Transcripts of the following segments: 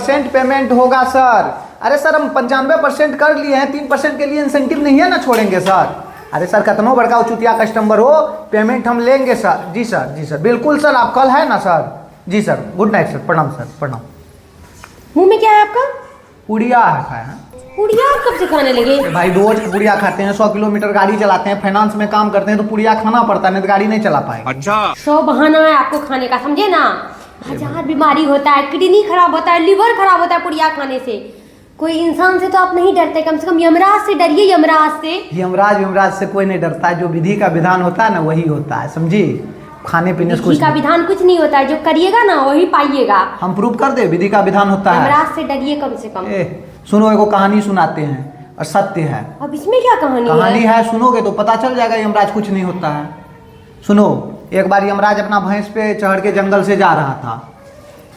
3% payment होगा sir. अरे sir हम 95% कर लिए हैं, 3% के लिए इंसेंटिव नहीं है ना, छोड़ेंगे सर। अरे सर कितना बड़का चुतिया कस्टमर हो, पेमेंट हम लेंगे सर। जी सर, जी सर, बिल्कुल सर, आप कल है ना सर। जी सर, गुड नाइट सर, प्रणाम सर, प्रणाम। मुंह में क्या है आपका? पुड़िया है खाया। पुड़िया कब से खाने लगे? भाई रोज पुड़िया खाते हैं, 100 किलोमीटर गाड़ी चलाते हैं, फाइनेंस में काम करते हैं, तो पुड़िया खाना पड़ता है, नहीं तो गाड़ी नहीं चला पाएगा। अच्छा 100 बहाना है आपको खाने का, समझे ना। 1000 बीमारी होता है, किडनी खराब होता है, लिवर खराब होता है पुड़िया खाने से। कोई इंसान से तो आप नहीं डरते, कम से कम यमराज से डरिए, यमराज से। यमराज से कोई नहीं डरता है, जो विधि का विधान होता है ना वही होता है, समझी। खाने पीने से विधि का विधान कुछ नहीं होता है, जो करिएगा ना वही पाइएगा। हम प्रूव कर दे विधि का विधान होता है। यमराज से डरिए कम से कम। सुनो, एगो कहानी सुनाते हैं और सत्य है। अब इसमें क्या कहानी है, सुनोगे तो पता चल जाएगा यमराज कुछ नहीं होता है। सुनो, एक बार यमराज अपना भैंस पे चढ़ के जंगल से जा रहा था,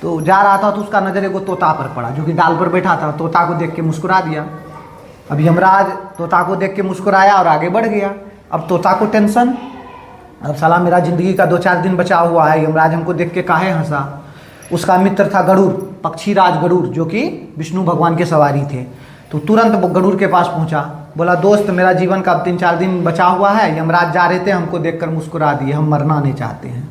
तो जा रहा था तो उसका नजर एगो तोता पर पड़ा, जो कि डाल पर बैठा था। तोता को देख के मुस्कुरा दिया। अब यमराज तोता को देख के मुस्कुराया और आगे बढ़ गया। अब तोता को टेंशन, अब साला मेरा जिंदगी का 2-4 दिन बचा हुआ है, यमराज हमको देख के काहे हंसा। उसका मित्र था गरुड़, पक्षीराज गरुड़, जो कि विष्णु भगवान के सवारी थे। तो तुरंत वो गरुड़ के पास पहुंचा, बोला दोस्त मेरा जीवन का 3-4 दिन बचा हुआ है, यमराज जा रहे थे हमको देखकर मुस्कुरा दिए, हम मरना नहीं चाहते हैं,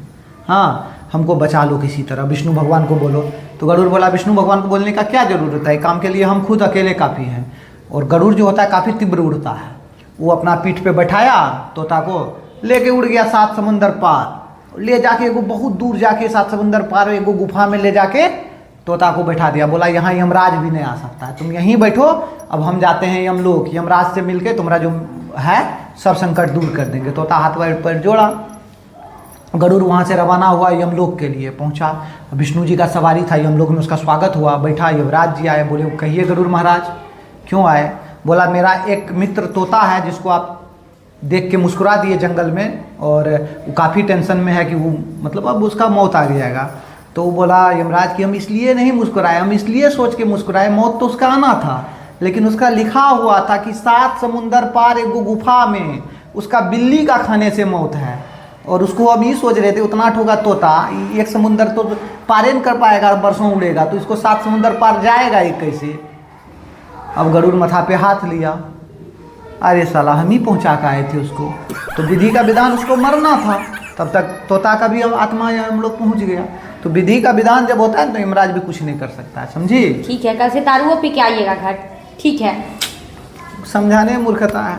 हाँ हमको बचा लो किसी तरह, विष्णु भगवान को बोलो। तो गरुड़ बोला विष्णु भगवान को बोलने का क्या जरूरत है, काम के लिए हम खुद अकेले काफ़ी हैं। और गरुड़ जो होता है काफ़ी तीव्र उड़ता है, वो अपना पीठ पे बैठाया तोता को, लेके उड़ गया 7 समुंदर पार, ले जाके एगो बहुत दूर जाके 7 समुंदर पार एगो गुफा में ले जाके तोता को बैठा दिया। बोला यहाँ यमराज भी नहीं आ सकता है, तुम यहीं बैठो, अब हम जाते हैं यमलोक, यमराज से मिलके तुम्हारा जो है सब संकट दूर कर देंगे। तोता हाथ पैर जोड़ा, गरुड़ वहाँ से रवाना हुआ, यमलोक के लिए पहुँचा। विष्णु जी का सवारी था, यमलोक में उसका स्वागत हुआ, बैठा, यमराज जी आए, बोले कहिए गरुड़ महाराज क्यों आए। बोला मेरा एक मित्र तोता है जिसको आप देख के मुस्कुरा दिए जंगल में, और वो काफ़ी टेंशन में है कि वो मतलब अब उसका मौत आ जाएगा। तो वो बोला यमराज कि हम इसलिए नहीं मुस्कुराए, हम इसलिए सोच के मुस्कुराए, मौत तो उसका आना था, लेकिन उसका लिखा हुआ था कि 7 समुंदर पार एगो गुफा में उसका बिल्ली का खाने से मौत है। और उसको अब ये सोच रहे थे उतना ठोका तोता, 1 समुंदर तो पारे नहीं कर पाएगा, बरसों उड़ेगा, तो इसको 7 समुंदर पार जाएगा ये कैसे। अब गरुड़ माथा पे हाथ लिया, अरे साला हम ही पहुंचा के आए थे उसको, तो विधि का विधान उसको मरना था, तब तक तोता का भी आत्मा हम लोग पहुंच गया। तो विधि का विधान जब होता है तो यमराज भी कुछ नहीं कर सकता है, समझी। ठीक है, कल से तारुओं पी के आइएगा घर, ठीक है। समझाने मूर्खता है।